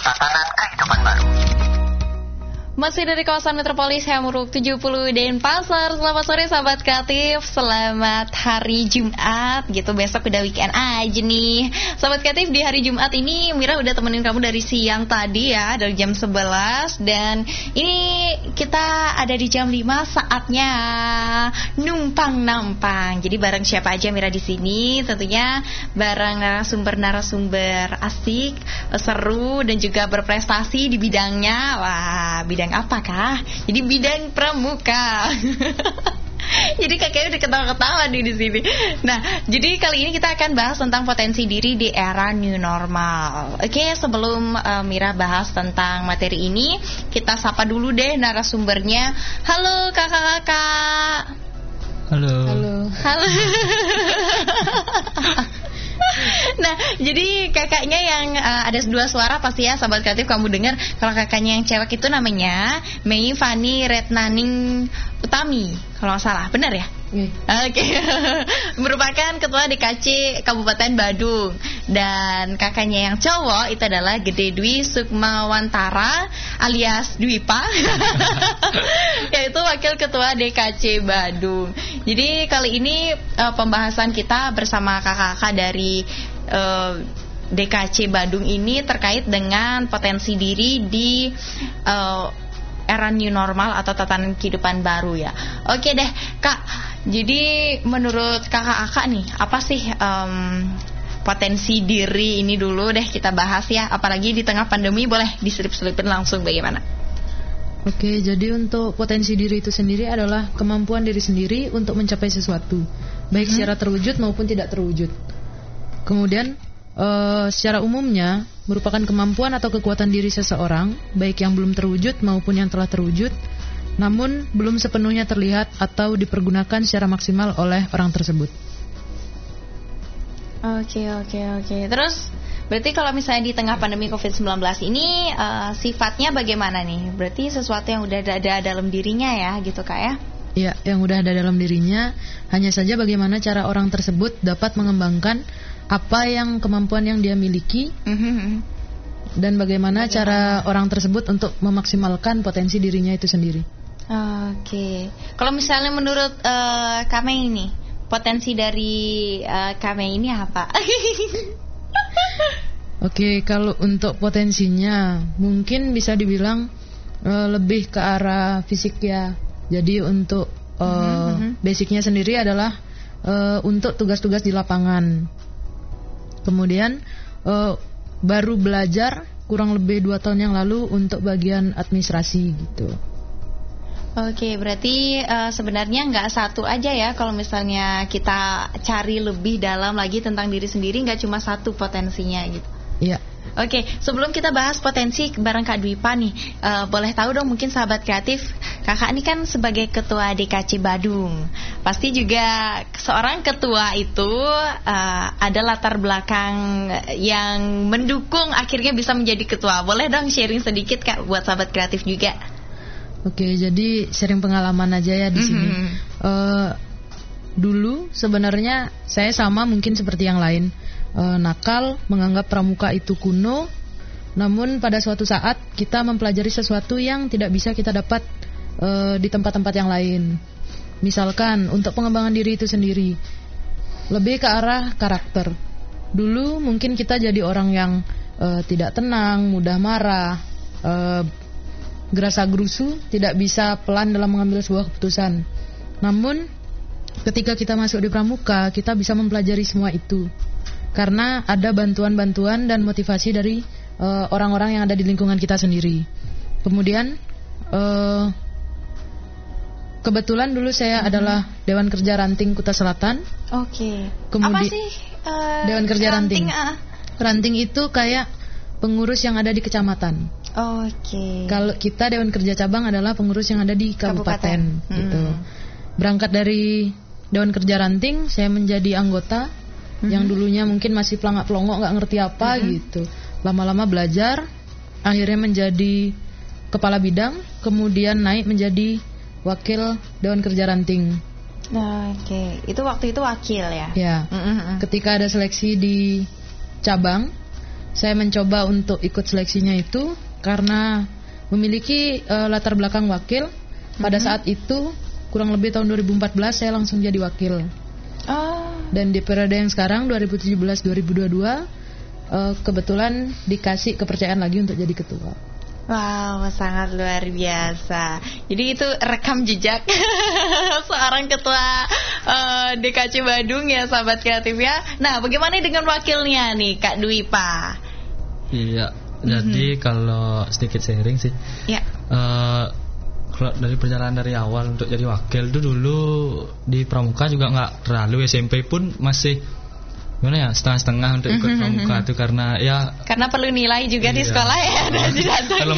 Tatanan Kehidupan Baru. Masih dari kawasan Metropolis Hamuruk 70 Denpasar. Selamat sore sahabat kreatif, selamat hari Jumat gitu. Besok udah weekend aja nih. Sahabat kreatif, di hari Jumat ini Mira udah temenin kamu dari siang tadi ya, dari jam 11. Dan ini kita ada di jam 5, saatnya numpang nampang. Jadi bareng siapa aja Mira di sini? Tentunya bareng narasumber asik, seru dan juga berprestasi di bidangnya. Wah, bidang apakah? Jadi bidang pramuka. Jadi kakaknya udah ketawa-ketawa nih di sini. Nah, jadi kali ini kita akan bahas tentang potensi diri di era new normal. Oke, sebelum Mira bahas tentang materi ini, kita sapa dulu deh narasumbernya. Halo kakak-kakak. Halo. Halo. Nah, jadi kakaknya yang ada dua suara pasti ya sahabat kreatif kamu dengar. Kalau kakaknya yang cewek itu namanya Mei Fani Retnaning Utami, kalau nggak salah, benar ya? Oke. Merupakan ketua DKC Kabupaten Badung. Dan kakaknya yang cowok itu adalah Gede Dwi Sukmawantara alias Dwipa, yaitu wakil ketua DKC Badung. Jadi kali ini pembahasan kita bersama kakak-kakak dari DKC Badung ini terkait dengan potensi diri di era new normal atau tatanan kehidupan baru ya. Oke deh Kak, jadi menurut kakak-kakak nih, apa sih potensi diri ini dulu deh kita bahas ya. Apalagi di tengah pandemi, boleh diselip-selipin langsung bagaimana? Oke, jadi untuk potensi diri itu sendiri adalah kemampuan diri sendiri untuk mencapai sesuatu, baik secara terwujud maupun tidak terwujud. Kemudian secara umumnya merupakan kemampuan atau kekuatan diri seseorang, baik yang belum terwujud maupun yang telah terwujud, namun belum sepenuhnya terlihat atau dipergunakan secara maksimal oleh orang tersebut. Oke. Terus berarti kalau misalnya di tengah pandemi COVID-19 ini sifatnya bagaimana nih? Berarti sesuatu yang udah ada dalam dirinya ya gitu Kak ya? Iya, yang udah ada dalam dirinya. Hanya saja bagaimana cara orang tersebut dapat mengembangkan apa yang kemampuan yang dia miliki, dan bagaimana cara orang tersebut untuk memaksimalkan potensi dirinya itu sendiri. Oke. Kalau misalnya menurut Kame ini, potensi dari Kame ini apa? Oke, kalau untuk potensinya mungkin bisa dibilang lebih ke arah fisik ya. Jadi untuk basicnya sendiri adalah untuk tugas-tugas di lapangan. Kemudian baru belajar kurang lebih 2 tahun yang lalu untuk bagian administrasi gitu. Oke, berarti sebenarnya nggak satu aja ya. Kalau misalnya kita cari lebih dalam lagi tentang diri sendiri, nggak cuma satu potensinya gitu. Iya. Oke, sebelum kita bahas potensi bareng Kak Dwipa nih, boleh tahu dong mungkin sahabat kreatif, kakak ini kan sebagai ketua DKC Badung, pasti juga seorang ketua itu ada latar belakang yang mendukung akhirnya bisa menjadi ketua. Boleh dong sharing sedikit Kak buat sahabat kreatif juga. Oke, jadi sharing pengalaman aja ya di sini. Dulu sebenarnya saya sama mungkin seperti yang lain. Nakal, menganggap pramuka itu kuno. Namun pada suatu saat kita mempelajari sesuatu yang tidak bisa kita dapat di tempat-tempat yang lain. Misalkan untuk pengembangan diri itu sendiri, lebih ke arah karakter. Dulu mungkin kita jadi orang yang tidak tenang, mudah marah, gerasa gerusu, tidak bisa pelan dalam mengambil sebuah keputusan. Namun ketika kita masuk di pramuka, kita bisa mempelajari semua itu. Karena ada bantuan-bantuan dan motivasi dari orang-orang yang ada di lingkungan kita sendiri. Kemudian kebetulan dulu saya adalah Dewan Kerja Ranting Kuta Selatan. Oke. Kemudian apa sih Dewan Kerja Ranting? Ranting itu kayak pengurus yang ada di kecamatan. Oke. Kalau kita Dewan Kerja Cabang adalah pengurus yang ada di kabupaten. Gitu. Berangkat dari Dewan Kerja Ranting, saya menjadi anggota yang dulunya mungkin masih pelangak-pelongok, nggak ngerti apa gitu. Lama-lama belajar, akhirnya menjadi kepala bidang, kemudian naik menjadi wakil Dewan Kerja Ranting. Oke, itu waktu itu wakil ya? Ya. Ketika ada seleksi di cabang, saya mencoba untuk ikut seleksinya itu karena memiliki latar belakang wakil. Pada saat itu kurang lebih tahun 2014 saya langsung jadi wakil. Dan di periode yang sekarang 2017-2022 kebetulan dikasih kepercayaan lagi untuk jadi ketua. Wow, sangat luar biasa. Jadi itu rekam jejak seorang ketua DKC Badung ya, sahabat kreatif ya. Nah, bagaimana dengan wakilnya nih, Kak Dwipa? Iya, jadi kalau sedikit sharing sih. Ya. Kalau dari perjalanan dari awal untuk jadi wakil itu dulu di Pramuka juga nggak terlalu, SMP pun masih gimana ya, setengah-setengah untuk ikut Pramuka itu karena perlu nilai juga di sekolah ya. Kalau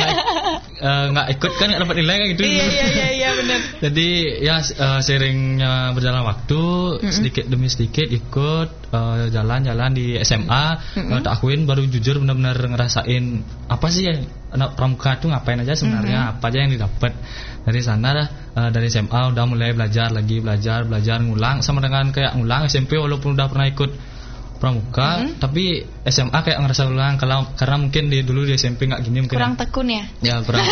nggak ikut kan nggak dapat nilai kayak gitu. Iya benar. Jadi seiringnya berjalan waktu sedikit demi sedikit ikut jalan-jalan di SMA. Tak akuin baru jujur benar-benar ngerasain apa sih ya anak Pramuka itu ngapain aja sebenarnya, apa aja yang didapat dari sana. Dari SMA udah mulai belajar ngulang, sama dengan kayak ngulang SMP walaupun udah pernah ikut Pramuka, tapi SMA kayak ngerasa ulang karena mungkin dulu di SMP nggak gini, mungkin kurang tekun ya. Ya kurang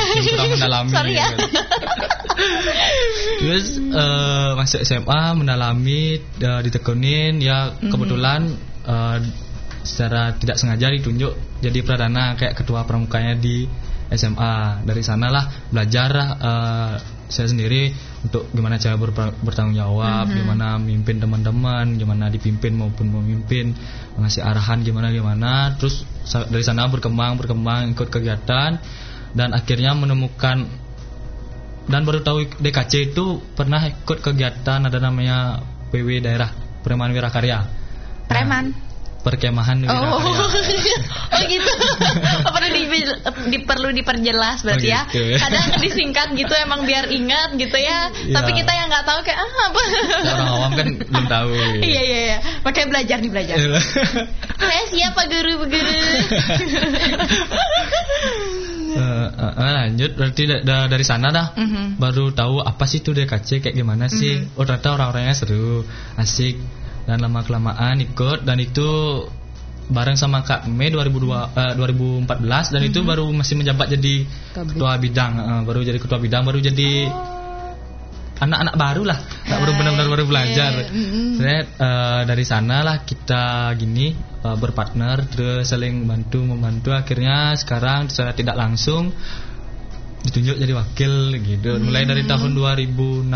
mendalami. Sorry ya. Terus masuk SMA mendalami, ditekunin ya, kebetulan secara tidak sengaja ditunjuk jadi pradana kayak ketua pramukanya di SMA. Dari sanalah belajar saya sendiri untuk gimana cara bertanggung jawab, gimana memimpin teman-teman, gimana dipimpin maupun memimpin, ngasih arahan gimana. Terus dari sana berkembang ikut kegiatan dan akhirnya menemukan dan baru tahu DKC itu pernah ikut kegiatan ada namanya PW daerah, Preman Wirakarya. Perkemahan Wirakarya. Oh gitu. Perlu diperjelas berarti ya. Gitu. Kadang disingkat gitu emang biar ingat gitu ya. Tapi kita yang nggak tahu kayak apa. Orang awam kan belum tahu. Iya. Makanya belajar. Saya siap Pak Guru. Lanjut berarti dari sana dah baru tahu apa sih itu DKC kayak gimana sih. Oh ternyata orang-orangnya seru, asik. Dan lama-kelamaan ikut, dan itu bareng sama Kak Mei 2014 dan itu baru masih menjabat jadi ketua bidang, baru jadi anak-anak baru lah, baru benar-benar baru belajar. Dari sana lah kita berpartner, terus saling membantu, akhirnya sekarang secara tidak langsung ditunjuk jadi wakil gitu. Mulai dari tahun 2016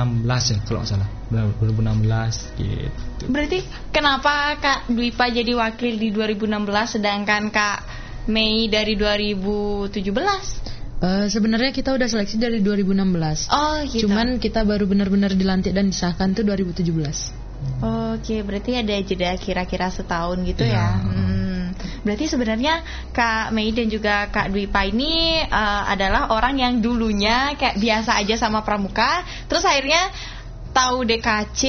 ya kalau nggak salah, 2016 gitu. Berarti kenapa Kak Dwipa jadi wakil di 2016 sedangkan Kak Mei dari 2017? Sebenarnya kita udah seleksi dari 2016. Oh gitu. Cuman kita baru benar-benar dilantik dan disahkan tuh 2017. Oke, berarti ada jeda kira-kira setahun gitu ya. Berarti sebenarnya Kak Mei dan juga Kak Dwipa ini adalah orang yang dulunya kayak biasa aja sama Pramuka, terus akhirnya tahu DKC.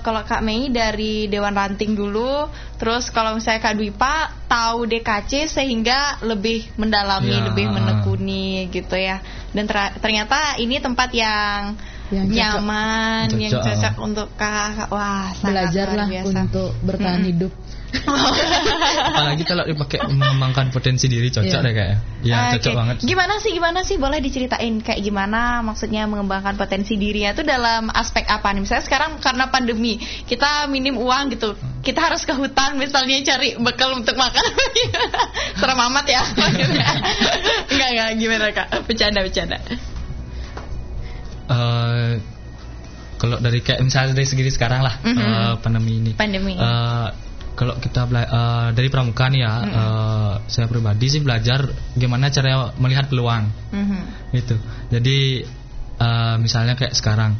Kalau Kak Mei dari Dewan Ranting dulu, terus kalau misalnya Kak Dwipa tahu DKC sehingga lebih mendalami, lebih menekuni gitu ya. Dan ternyata ini tempat yang nyaman, yang cocok untuk Kak. Wah, belajarlah untuk bertahan hidup. Apalagi kalau dipakai mengembangkan potensi diri, cocok deh kayaknya. Ya cocok banget. Gimana sih boleh diceritain kayak gimana maksudnya mengembangkan potensi dirinya itu dalam aspek apa nih? Misalnya sekarang karena pandemi kita minim uang gitu, kita harus ke hutan misalnya cari bekal untuk makan. Serem amat ya. Enggak gimana Kak? Bercanda. Kalau dari kayak misalnya dari segi sekarang lah, pandemi ini. Kalau kita dari Pramuka nih ya, saya pribadi sih belajar gimana cara melihat peluang, gitu. Jadi misalnya kayak sekarang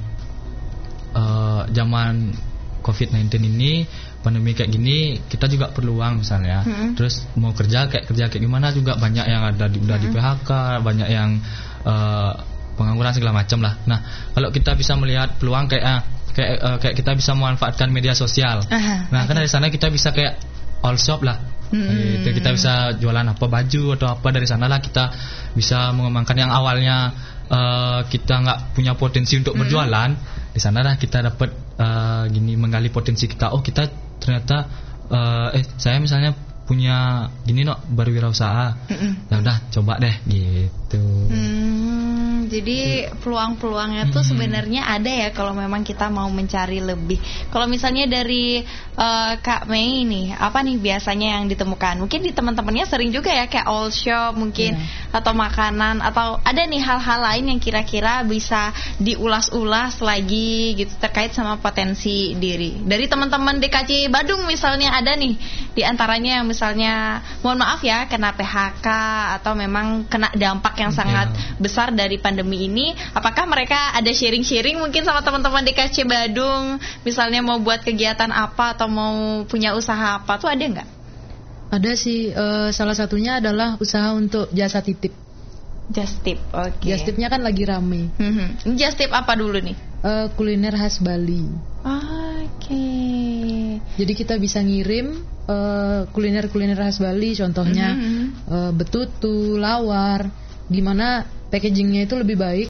zaman COVID-19 ini, pandemi kayak gini, kita juga perlu uang misalnya. Terus mau kerja kayak gimana juga banyak yang ada udah di PHK, banyak yang pengangguran segala macam lah. Nah, kalau kita bisa melihat peluang kayak kita bisa memanfaatkan media sosial. Nah, kan dari sana kita bisa kayak all shop lah. Itu kita bisa jualan apa, baju atau apa. Dari sanalah kita bisa mengembangkan yang awalnya kita nggak punya potensi untuk berjualan. Di sanalah kita dapat menggali potensi kita. Oh, kita ternyata saya misalnya punya gini berwirausaha. Ya udah coba deh gitu. Jadi peluang-peluangnya tuh sebenarnya ada ya kalau memang kita mau mencari lebih. Kalau misalnya dari Kak Mei nih, apa nih biasanya yang ditemukan? Mungkin di teman-temannya sering juga ya kayak all shop mungkin atau makanan, atau ada nih hal-hal lain yang kira-kira bisa diulas-ulas lagi gitu terkait sama potensi diri. Dari teman-teman DKC Badung misalnya ada nih di antaranya yang misalnya mohon maaf ya kena PHK atau memang kena dampak yang sangat besar dari pandemi ini, apakah mereka ada sharing-sharing mungkin sama teman-teman DKC Badung, misalnya mau buat kegiatan apa atau mau punya usaha apa tuh ada nggak? Ada sih, salah satunya adalah usaha untuk jasa titip. Just tip, oke. Just tipnya kan lagi rame. Just tip apa dulu nih? Kuliner khas Bali. Oke. Jadi kita bisa ngirim kuliner-kuliner khas Bali, contohnya betutu, lawar, gimana packagingnya itu lebih baik.